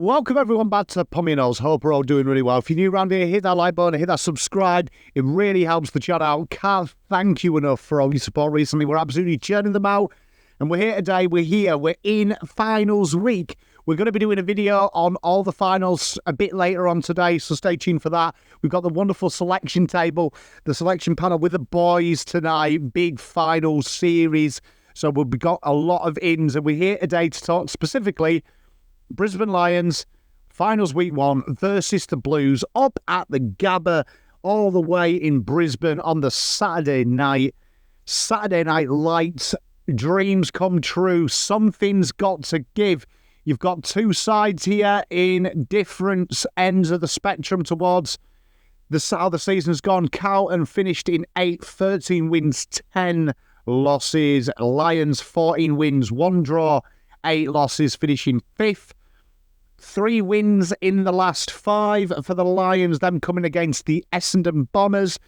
Welcome everyone back to Pommy and Oz. Hope we're all doing really well. If you're new around here, hit that like button, hit that subscribe. It really helps the chat out. Can't thank you enough for all your support recently. We're absolutely churning them out. And we're here today. We're in finals week. We're going to be doing a video on all the finals a bit later on today, so stay tuned for that. We've got the wonderful selection table, the selection panel with the boys tonight. Big final series. So we've got a lot of ins, and we're here today to talk specifically Brisbane Lions, finals week 1 versus the Blues up at the Gabba all the way in Brisbane on the Saturday night. Saturday night lights, dreams come true. Something's got to give. You've got two sides here in different ends of the spectrum towards how the season's gone. Carlton finished in 8th, 13 wins, 10 losses. Lions, 14 wins, 1 draw, 8 losses, finishing 5th. 3 wins in the last 5 for the Lions, them coming against the Essendon Bombers,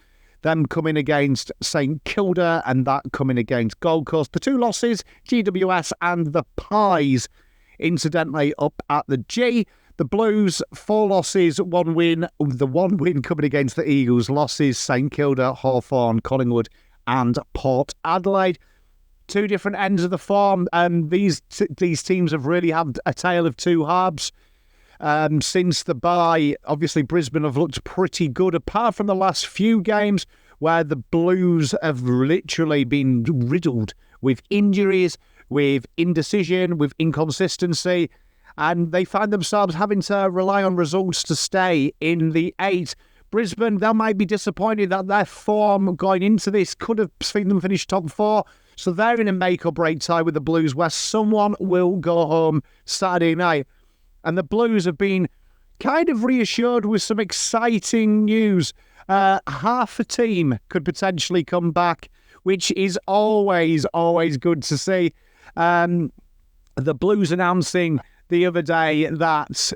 them coming against St Kilda, and that coming against Gold Coast. The 2 losses, GWS and the Pies, incidentally, up at the G. The Blues, 4 losses, 1 win. The 1 win coming against the Eagles. Losses, St Kilda, Hawthorn, Collingwood, and Port Adelaide. 2 different ends of the form. These teams have really had a tale of 2 halves. Since the bye, obviously Brisbane have looked pretty good, apart from the last few games where the Blues have literally been riddled with injuries, with indecision, with inconsistency, and they find themselves having to rely on results to stay in the 8. Brisbane, they might be disappointed that their form going into this could have seen them finish top 4. So they're in a make-or-break tie with the Blues where someone will go home Saturday night. And the Blues have been kind of reassured with some exciting news. Half a team could potentially come back, which is always good to see. The Blues announcing the other day that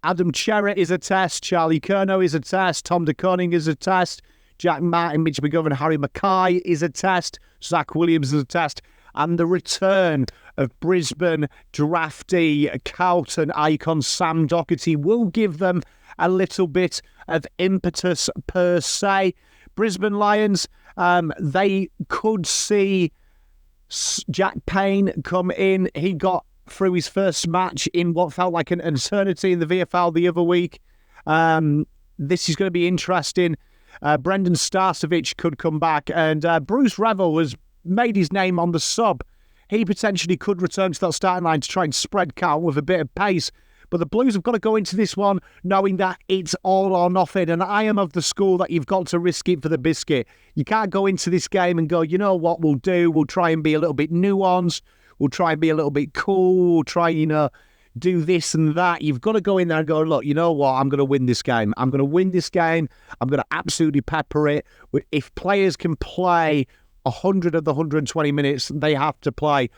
Adam Cherrett is a test, Charlie Curnow is a test, Tom De Koning is a test, Jack Martin, Mitch McGovern, Harry Mackay is a test, Zach Williams is a test, and the return of Brisbane draftee Carlton icon Sam Docherty will give them a little bit of impetus per se. Brisbane Lions, they could see Jack Payne come in. He got through his first match in what felt like an eternity in the VFL the other week. This is going to be interesting. Brendan Starcevic could come back, and Bruce Revel has made his name on the sub. He potentially could return to that starting line to try and spread Carlton with a bit of pace. But the Blues have got to go into this one knowing that it's all or nothing. And I am of the school that you've got to risk it for the biscuit. You can't go into this game and go, you know what we'll do? We'll try and be a little bit nuanced. We'll try and be a little bit cool. We'll try, do this and that. You've got to go in there and go, look, you know what? I'm going to win this game. I'm going to win this game. I'm going to absolutely pepper it. If players can play 100 of the 120 minutes they have to play.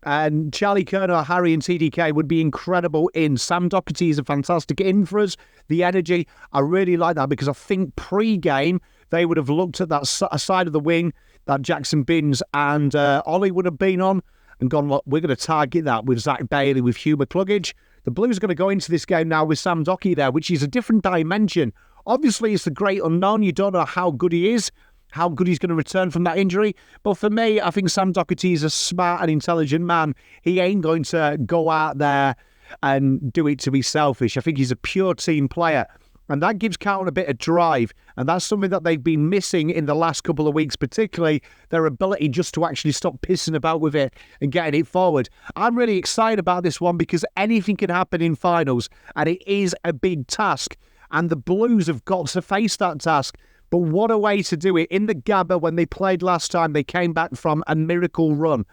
And Charlie Curnow, Harry and TDK would be incredible in. Sam Docherty is a fantastic in for us. The energy, I really like that because I think pre-game they would have looked at that side of the wing that Jackson Binns and Ollie would have been on and gone, look, we're going to target that with Zach Bailey, with Hugh McCluggage. The Blues are going to go into this game now with Sam Docherty there, which is a different dimension. Obviously, it's the great unknown. You don't know how good he is, how good he's going to return from that injury. But for me, I think Sam Docherty is a smart and intelligent man. He ain't going to go out there and do it to be selfish. I think he's a pure team player. And that gives Carlton a bit of drive. And that's something that they've been missing in the last couple of weeks, particularly their ability just to actually stop pissing about with it and getting it forward. I'm really excited about this one because anything can happen in finals. And it is a big task. And the Blues have got to face that task. But what a way to do it. In the Gabba, when they played last time, they came back from a miracle run.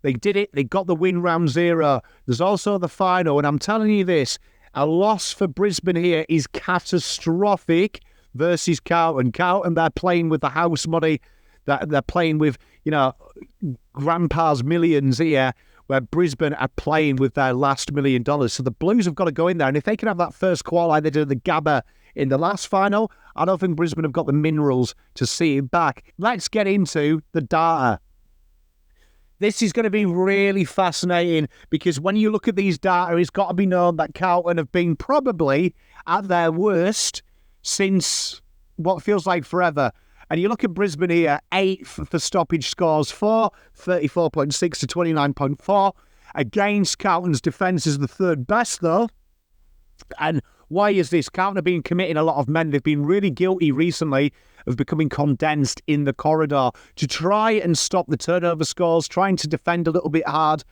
They did it. They got the win round 0. There's also the final. And I'm telling you this, a loss for Brisbane here is catastrophic versus Carlton. Carlton, they're playing with the house money. They're playing with, grandpa's millions here, where Brisbane are playing with their last $1 million. So the Blues have got to go in there. And if they can have that first qual like they did at the Gabba in the last final, I don't think Brisbane have got the minerals to see it back. Let's get into the data. This is going to be really fascinating because when you look at these data, it's got to be known that Carlton have been probably at their worst since what feels like forever. And you look at Brisbane here, 8th for stoppage scores for 34.6 to 29.4. Against Carlton's defence is the third best, though. And why is this? Carlton have been committing a lot of men. They've been really guilty recently of becoming condensed in the corridor to try and stop the turnover scores, trying to defend a little bit hard.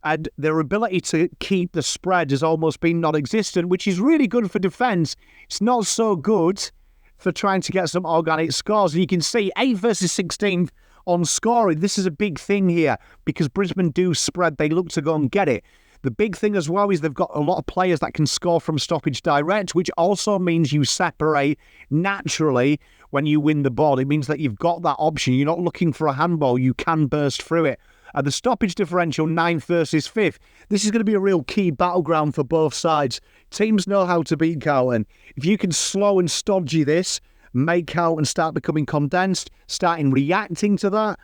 And their ability to keep the spread has almost been non-existent, which is really good for defence. It's not so good for trying to get some organic scores. And you can see 8th versus 16th on scoring. This is a big thing here because Brisbane do spread. They look to go and get it. The big thing as well is they've got a lot of players that can score from stoppage direct, which also means you separate naturally when you win the ball. It means that you've got that option. You're not looking for a handball. You can burst through it. The stoppage differential, 9th versus 5th. This is going to be a real key battleground for both sides. Teams know how to beat Carlton. If you can slow and stodgy this, make Carlton start becoming condensed, starting reacting to that,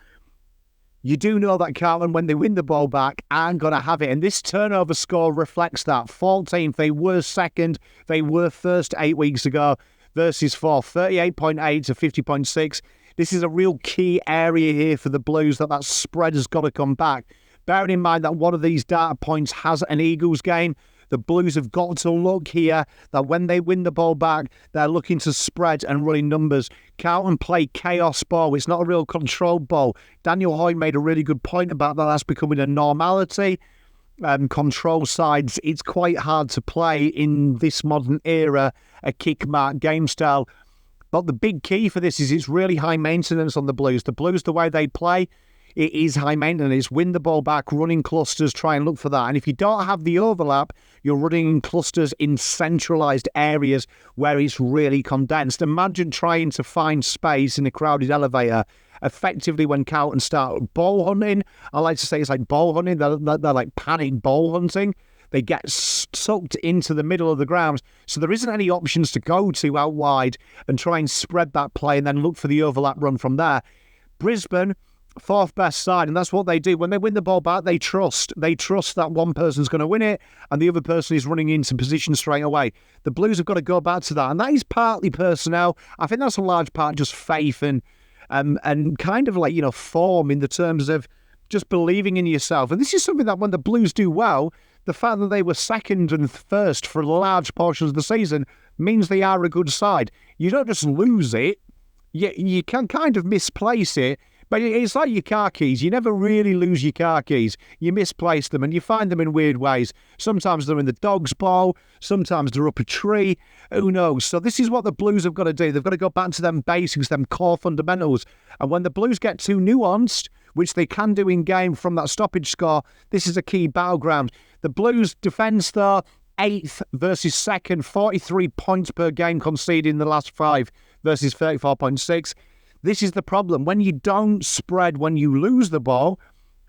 you do know that Carlton, when they win the ball back, aren't going to have it. And this turnover score reflects that. 14th, they were second. They were first 8 weeks ago versus 4th, 38.8 to 50.6. This is a real key area here for the Blues, that spread has got to come back. Bearing in mind that one of these data points has an Eagles game, the Blues have got to look here that when they win the ball back, they're looking to spread and running numbers. Carlton play chaos ball. It's not a real controlled ball. Daniel Hoy made a really good point about that. That's becoming a normality. Control sides, it's quite hard to play in this modern era, a kick-mark game style. But the big key for this is it's really high maintenance on the Blues. The Blues, the way they play, it is high maintenance. Win the ball back, running clusters, try and look for that. And if you don't have the overlap, you're running in clusters in centralised areas where it's really condensed. Imagine trying to find space in a crowded elevator. Effectively, when Carlton start ball hunting, I like to say it's like ball hunting. They're like panic ball hunting. They get sucked into the middle of the ground. So there isn't any options to go to out wide and try and spread that play and then look for the overlap run from there. Brisbane, 4th best side, and that's what they do. When they win the ball back, they trust. They trust that one person's going to win it and the other person is running into position straight away. The Blues have got to go back to that, and that is partly personnel. I think that's a large part just faith and kind of like, form in the terms of just believing in yourself. And this is something that when the Blues do well, the fact that they were second and first for large portions of the season means they are a good side. You don't just lose it. You can kind of misplace it. But it's like your car keys. You never really lose your car keys. You misplace them and you find them in weird ways. Sometimes they're in the dog's bowl. Sometimes they're up a tree. Who knows? So this is what the Blues have got to do. They've got to go back to them basics, them core fundamentals. And when the Blues get too nuanced, which they can do in game from that stoppage score, this is a key battleground. The Blues defence, though, 8th versus 2nd, 43 points per game conceded in the last 5 versus 34.6. This is the problem. When you don't spread, when you lose the ball,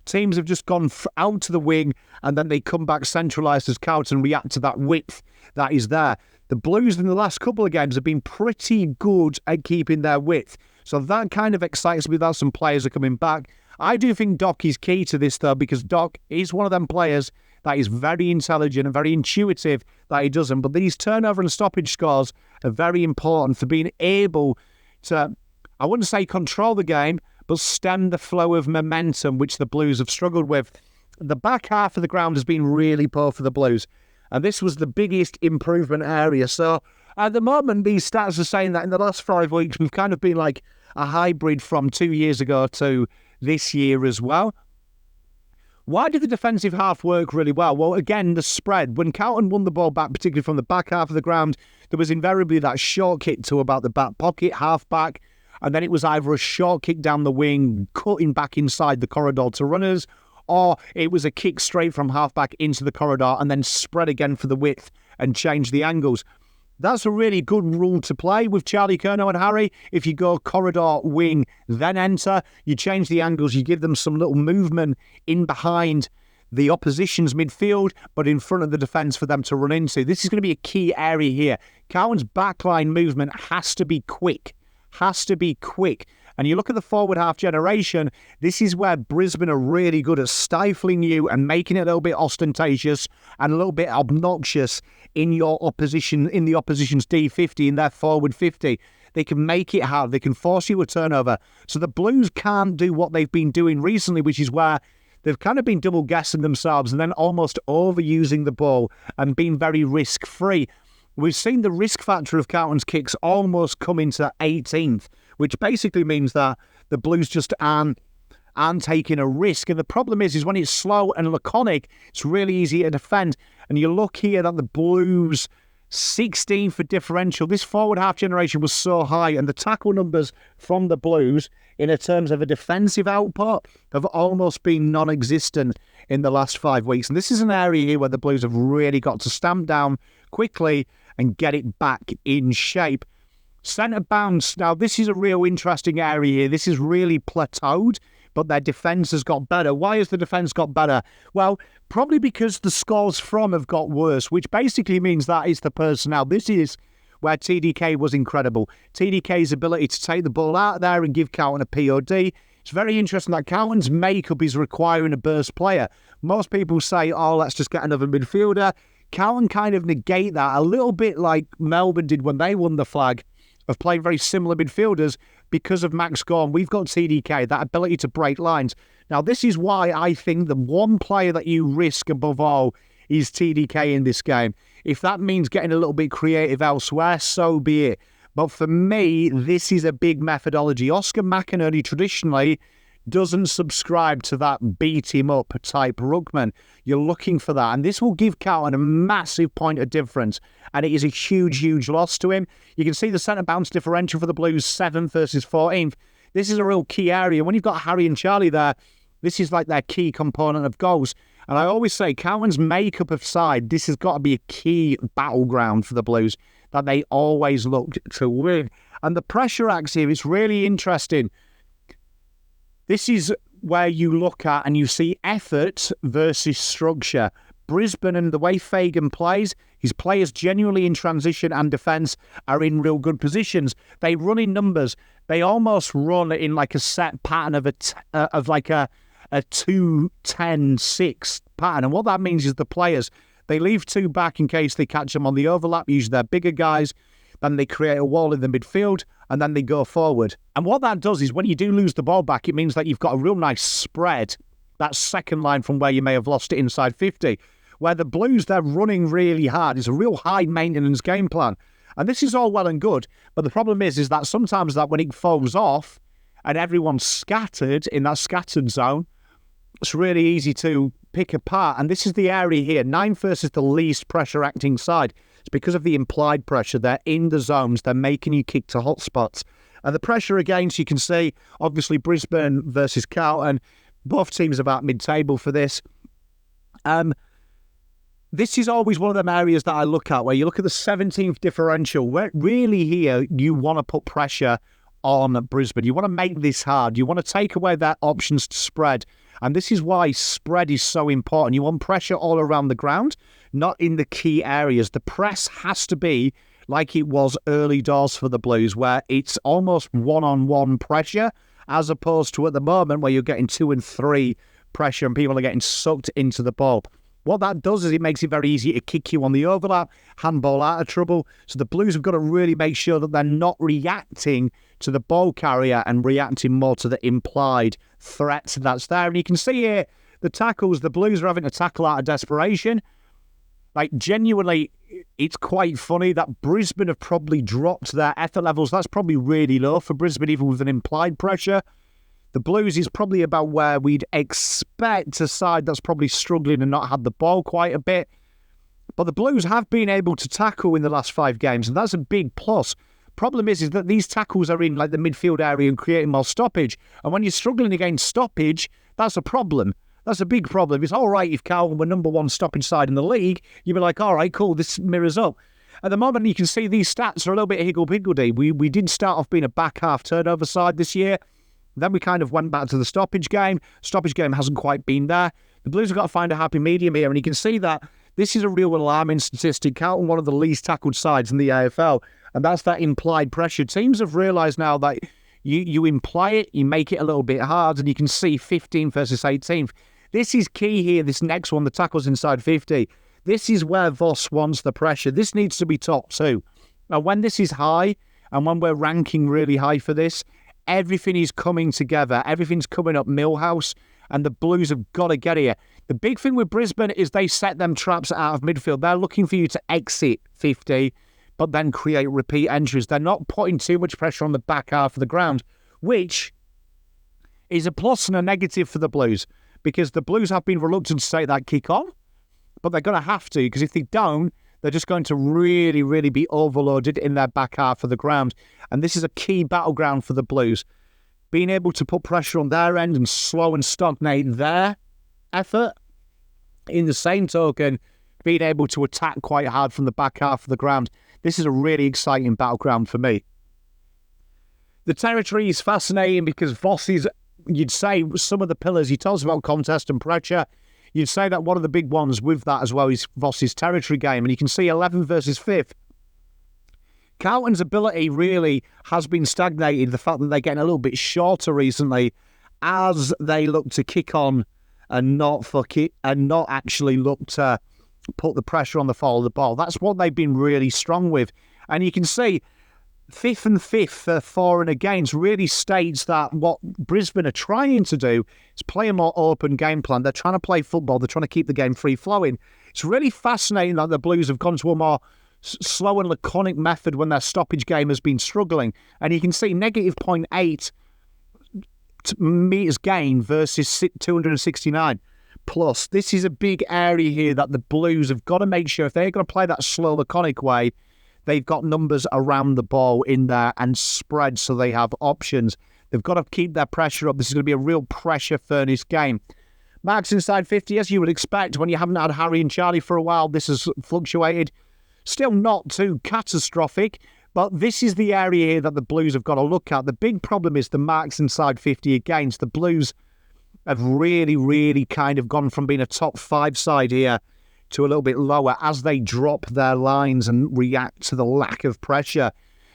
teams have just gone out to the wing and then they come back centralised as Carlton and react to that width that is there. The Blues in the last couple of games have been pretty good at keeping their width. So that kind of excites me that some players are coming back. I do think Doc is key to this, though, because Doc is one of them players that is very intelligent and very intuitive that he doesn't. But these turnover and stoppage scores are very important for being able to, I wouldn't say control the game, but stem the flow of momentum, which the Blues have struggled with. The back half of the ground has been really poor for the Blues, and this was the biggest improvement area. So at the moment, these stats are saying that in the last 5 weeks, we've kind of been like a hybrid from 2 years ago to this year as well. Why did the defensive half work really well? Well, again, the spread. When Carlton won the ball back, particularly from the back half of the ground, there was invariably that short kick to about the back pocket, half back, and then it was either a short kick down the wing, cutting back inside the corridor to runners, or it was a kick straight from half back into the corridor and then spread again for the width and change the angles. That's a really good rule to play with Charlie Curnow and Harry. If you go corridor, wing, then enter, you change the angles, you give them some little movement in behind the opposition's midfield, but in front of the defence for them to run into. This is going to be a key area here. Carlton's backline movement has to be quick. And you look at the forward half generation, this is where Brisbane are really good at stifling you and making it a little bit ostentatious and a little bit obnoxious in your opposition, in the opposition's D50, in their forward 50. They can make it hard. They can force you a turnover. So the Blues can't do what they've been doing recently, which is where they've kind of been double-guessing themselves and then almost overusing the ball and being very risk-free. We've seen the risk factor of Carlton's kicks almost come into 18th, which basically means that the Blues just aren't taking a risk. And the problem is when it's slow and laconic, it's really easy to defend. And you look here that the Blues 16 for differential. This forward half generation was so high, and the tackle numbers from the Blues in terms of a defensive output have almost been non-existent in the last 5 weeks. And this is an area here where the Blues have really got to stamp down quickly and get it back in shape. Centre bounce. Now, this is a real interesting area here. This is really plateaued, but their defence has got better. Why has the defence got better? Well, probably because the scores from have got worse, which basically means that is the personnel. This is where TDK was incredible. TDK's ability to take the ball out there and give Carlton a POD. It's very interesting that Carlton's makeup is requiring a burst player. Most people say, oh, let's just get another midfielder. Carlton kind of negate that a little bit like Melbourne did when they won the flag, of playing very similar midfielders because of Max Gorn. We've got TDK, that ability to break lines. Now, this is why I think the one player that you risk above all is TDK in this game. If that means getting a little bit creative elsewhere, so be it. But for me, this is a big methodology. Oscar McElhinney traditionally doesn't subscribe to that beat him up type ruckman. You're looking for that, and this will give Carlton a massive point of difference, and it is a huge loss to him. You can see the centre bounce differential for the Blues, 7th versus 14th. This is a real key area. When you've got Harry and Charlie there, this is like their key component of goals. And I always say, Carlton's makeup of side, this has got to be a key battleground for the Blues that they always look to win. And the pressure acts here is really interesting. This is where you look at and you see effort versus structure. Brisbane and the way Fagan plays, his players genuinely in transition and defence are in real good positions. They run in numbers. They almost run in like a set pattern of a 2-10-6 pattern. And what that means is the players, they leave two back in case they catch them on the overlap. Usually they're bigger guys. Then they create a wall in the midfield, and then they go forward. And what that does is when you do lose the ball back, it means that you've got a real nice spread, that second line from where you may have lost it inside 50. Where the Blues, they're running really hard. It's a real high-maintenance game plan. And this is all well and good, but the problem is that sometimes that when it falls off and everyone's scattered in that scattered zone, it's really easy to pick apart. And this is the area here. 9th versus the least pressure-acting side. It's because of the implied pressure. They're in the zones. They're making you kick to hot spots. And the pressure against, you can see, obviously, Brisbane versus Carlton. Both teams about mid-table for this. This is always one of them areas that I look at, where you look at the 17th differential, where really here you want to put pressure on Brisbane. You want to make this hard. You want to take away their options to spread. And this is why spread is so important. You want pressure all around the ground, not in the key areas. The press has to be like it was early doors for the Blues, where it's almost one-on-one pressure, as opposed to at the moment where you're getting 2 and 3 pressure and people are getting sucked into the ball. What that does is it makes it very easy to kick you on the overlap, handball out of trouble. So the Blues have got to really make sure that they're not reacting to the ball carrier and reacting more to the implied threat that's there. And you can see here the tackles, the Blues are having to tackle out of desperation. Like, genuinely, it's quite funny that Brisbane have probably dropped their effort levels. That's probably really low for Brisbane, even with an implied pressure. The Blues is probably about where we'd expect a side that's probably struggling and not had the ball quite a bit. But the Blues have been able to tackle in the last 5 games, and that's a big plus. Problem is that these tackles are in like the midfield area and creating more stoppage. And when you're struggling against stoppage, that's a problem. That's a big problem. It's all right if Carlton were number 1 stoppage side in the league. You'd be like, all right, cool, this mirrors up. At the moment, you can see these stats are a little bit higgledy-piggledy. We did start off being a back half turnover side this year. Then we kind of went back to the stoppage game. Stoppage game hasn't quite been there. The Blues have got to find a happy medium here, and you can see that this is a real alarming statistic. Carlton, one of the least tackled sides in the AFL, and that's that implied pressure. Teams have realised now that You imply it, you make it a little bit hard, and you can see 15th versus 18th. This is key here, this next one, the tackles inside 50. This is where Voss wants the pressure. This needs to be top 2. Now, when this is high, and when we're ranking really high for this, everything is coming together. Everything's coming up Millhouse, and the Blues have got to get here. The big thing with Brisbane is they set them traps out of midfield. They're looking for you to exit 50, but then create repeat entries. They're not putting too much pressure on the back half of the ground, which is a plus and a negative for the Blues, because the Blues have been reluctant to take that kick on, but they're going to have to, because if they don't, they're just going to really, really be overloaded in their back half of the ground. And this is a key battleground for the Blues. Being able to put pressure on their end and slow and stagnate their effort. In the same token, being able to attack quite hard from the back half of the ground. This is a really exciting battleground for me. The territory is fascinating because Voss is, you'd say, some of the pillars. He tells about contest and pressure. You'd say that one of the big ones with that as well is Voss's territory game. And you can see 11th versus 5th. Carlton's ability really has been stagnated. The fact that they're getting a little bit shorter recently as they look to kick on and not actually look to put the pressure on the fall of the ball. That's what they've been really strong with. And you can see 5th and 5th for and against really states that what Brisbane are trying to do is play a more open game plan. They're trying to play football. They're trying to keep the game free-flowing. It's really fascinating that the Blues have gone to a more slow and laconic method when their stoppage game has been struggling. And you can see negative 0.8 metres gain versus 269 plus. This is a big area here that the Blues have got to make sure if they're going to play that slow, laconic way, they've got numbers around the ball in there and spread so they have options. They've got to keep their pressure up. This is going to be a real pressure-furnace game. Marks inside 50, as you would expect. When you haven't had Harry and Charlie for a while, this has fluctuated. Still not too catastrophic, but this is the area here that the Blues have got to look at. The big problem is the marks inside 50 against. The Blues have really, really kind of gone from being a top 5 side here to a little bit lower as they drop their lines and react to the lack of pressure.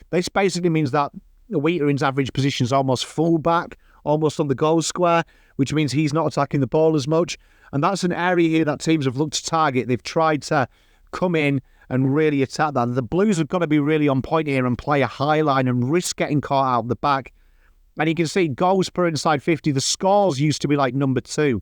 This basically means that Wheatering's average position is almost full back, almost on the goal square, which means he's not attacking the ball as much. And that's an area here that teams have looked to target. They've tried to come in and really attack that. The Blues have got to be really on point here and play a high line and risk getting caught out the back. And you can see goals per inside 50. The scores used to be like number 2.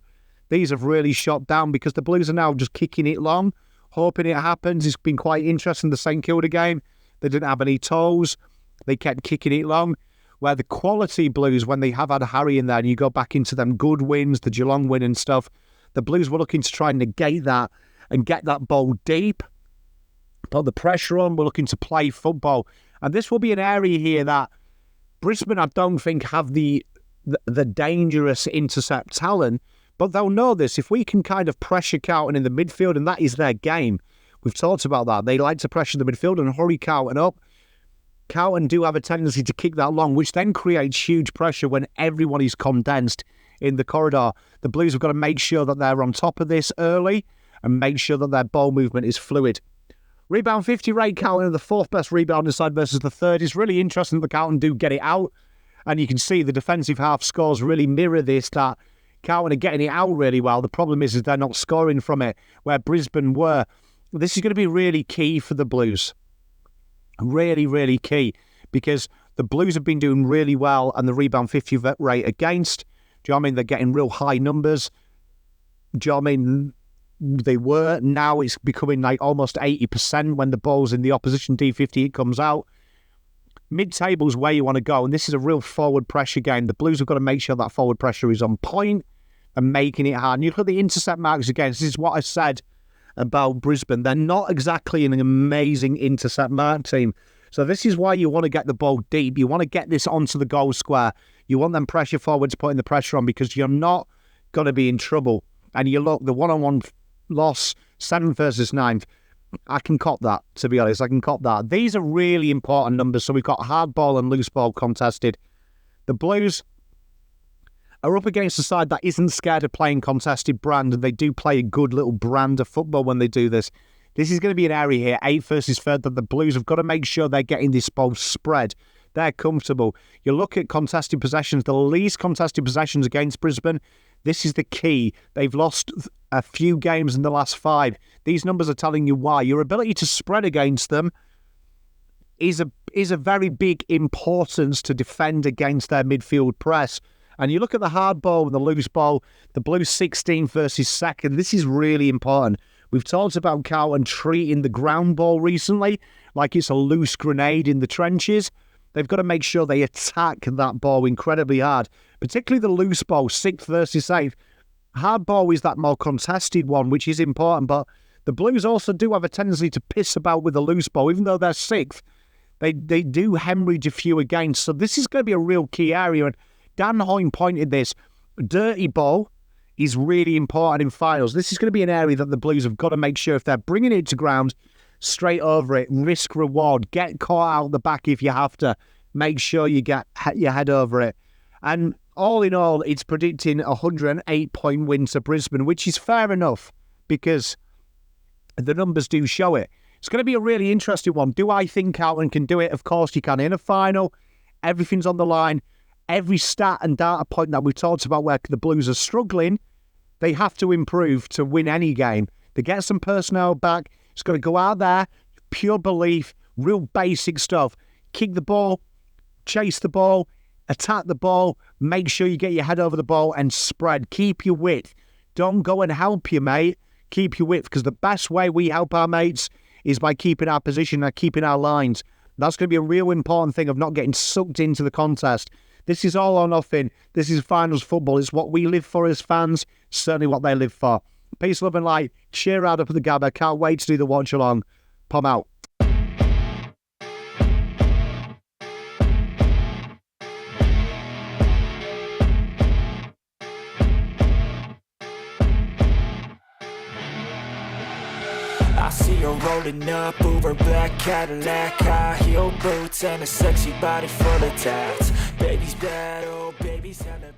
These have really shot down because the Blues are now just kicking it long, hoping it happens. It's been quite interesting, the St Kilda game. They didn't have any toes. They kept kicking it long. Where the quality Blues, when they have had Harry in there, and you go back into them good wins, the Geelong win and stuff, the Blues were looking to try and negate that and get that ball deep. Put the pressure on. We're looking to play football. And this will be an area here that Brisbane, I don't think, have the dangerous intercept talent, but they'll know this. If we can kind of pressure Carlton in the midfield, and that is their game. We've talked about that. They like to pressure the midfield and hurry Carlton up. Carlton do have a tendency to kick that long, which then creates huge pressure when everyone is condensed in the corridor. The Blues have got to make sure that they're on top of this early and make sure that their ball movement is fluid. Rebound 50 rate, Carlton, the 4th best rebound side versus the 3rd. It's really interesting that the Carlton do get it out. And you can see the defensive half scores really mirror this, that Carlton are getting it out really well. The problem is they're not scoring from it, where Brisbane were. This is going to be really key for the Blues. Really, really key. Because the Blues have been doing really well and the rebound 50 rate against. Do you know what I mean? They're getting real high numbers. Do you know what I mean? They were. Now it's becoming like almost 80% when the ball's in the opposition D50, it comes out. Mid-table's where you want to go, and this is a real forward pressure game. The Blues have got to make sure that forward pressure is on point and making it hard. And you look at the intercept marks against. This is what I said about Brisbane. They're not exactly an amazing intercept mark team. So this is why you want to get the ball deep. You want to get this onto the goal square. You want them pressure forwards putting the pressure on because you're not going to be in trouble. And you look, the one-on-one loss, 7th versus 9th, I can cop that, to be honest. I can cop that. These are really important numbers. So we've got hard ball and loose ball contested. The Blues are up against a side that isn't scared of playing contested brand, and they do play a good little brand of football when they do this. This is going to be an area here, 8th versus 3rd, that the Blues have got to make sure they're getting this ball spread. They're comfortable. You look at contested possessions, the least contested possessions against Brisbane. This is the key. They've lost a few games in the last 5. These numbers are telling you why. Your ability to spread against them is a very big importance to defend against their midfield press. And you look at the hard ball and the loose ball, the Blues 16th versus 2nd. This is really important. We've talked about Carlton treating the ground ball recently like it's a loose grenade in the trenches. They've got to make sure they attack that ball incredibly hard, particularly the loose ball, 6th versus 8th. Hard ball is that more contested one, which is important, but the Blues also do have a tendency to piss about with the loose ball, even though they're 6th. They do hemorrhage a few against, so this is going to be a real key area, and Dan Hoyne pointed this. Dirty ball is really important in finals. This is going to be an area that the Blues have got to make sure if they're bringing it to ground, straight over it, risk reward, get caught out the back if you have to, make sure you get your head over it. And all in all, it's predicting a 108-point win to Brisbane, which is fair enough because the numbers do show it. It's going to be a really interesting one. Do I think Carlton can do it? Of course you can. In a final, everything's on the line. Every stat and data point that we talked about where the Blues are struggling, they have to improve to win any game. To get some personnel back, it's got to go out there, pure belief, real basic stuff. Kick the ball, chase the ball, attack the ball, make sure you get your head over the ball and spread. Keep your width. Don't go and help your mate. Keep your width, because the best way we help our mates is by keeping our position and keeping our lines. That's going to be a real important thing of not getting sucked into the contest. This is all or nothing. This is finals football. It's what we live for as fans, certainly what they live for. Peace, love and light. Cheer out up at the Gabba. Can't wait to do the watch along. Pom out. I see her rolling up, Uber black Cadillac, high heel boots and a sexy body full of tats. Baby's bad, oh baby's hella